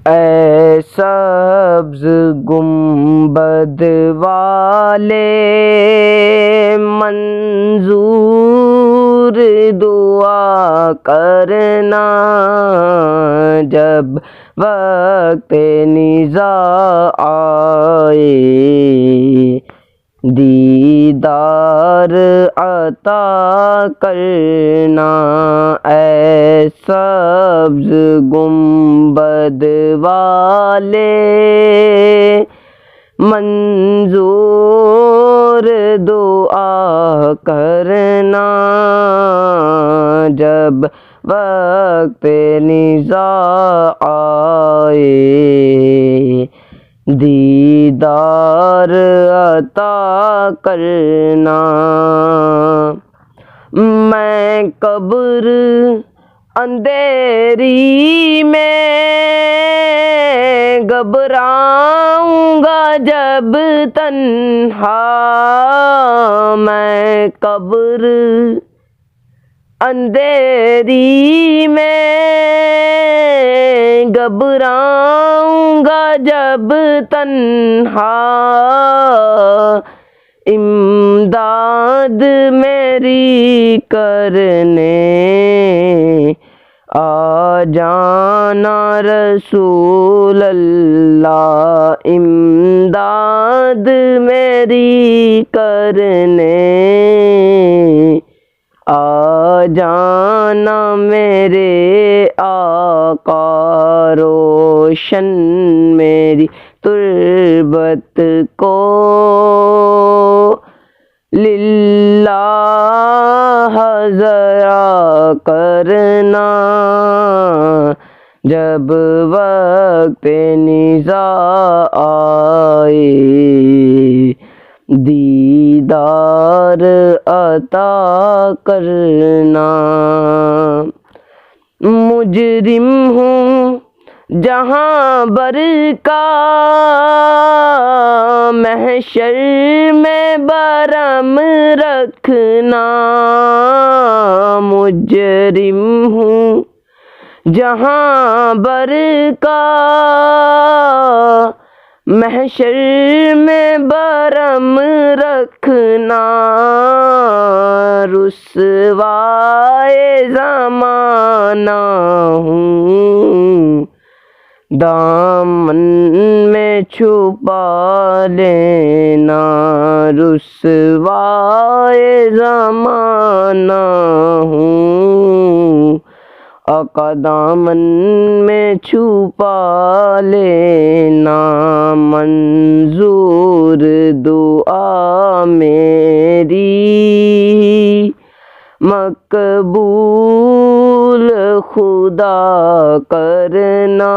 اے سبز گنبد والے منظور دعا کرنا، جب وقت نزاع آئے دیدار عطا کرنا۔ اے سبز گنبد والے منظور دعا کرنا، جب وقت نزاع آئے دیدار عطا کرنا۔ میں قبر اندھیری میں گھبراؤں گا جب تنہا، میں قبر اندھیری میں گھبراؤں گا جب تنہا، امداد میری کرنے آ جانا رسول اللہ، امداد میری کرنے آ جانا میرے آقا، روشن میری تربت کو للہ ذرا کرنا، جب وقت نزاع آئے دیدار عطا کرنا۔ مجرم ہوں جہاں بر کا محشر میں برہم رکھنا، مجرم ہوں جہاں بر کا محشر میں برہم رکھنا، رسوائے زمانہ ہوں دامن میں چھپا لینا، رسوائے زمانہ ہوں آقا دامن میں چھپا لینا، منظور دعا میری مقبول خدا کرنا،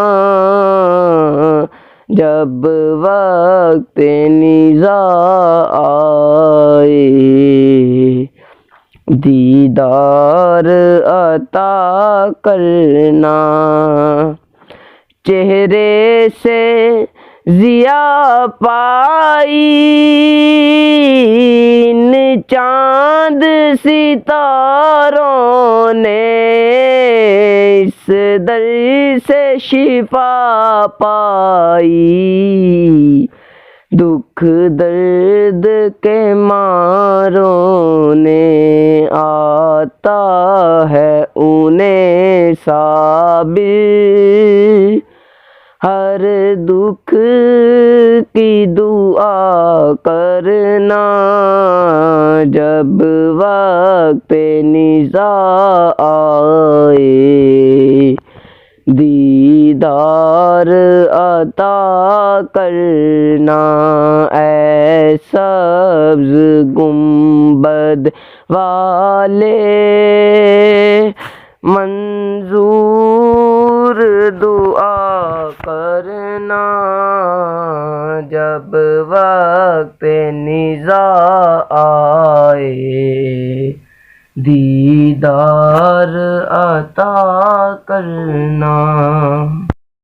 جب وقت نزاع آئے دیدار عطا کرنا۔ چہرے سے ضیاء پائی چاند ستاروں نے، اس در سے شفا پائی دکھ درد کے ماروں نے، آتا ہے انہیں صابر ہر دکھ کی دعا کرنا، جب وقت نزاع آئے دیدار عطا کرنا۔ اے سبز گنبد والے منظور دعا کرنا، جب وقت نزاع آئے دیدار عطا کرنا۔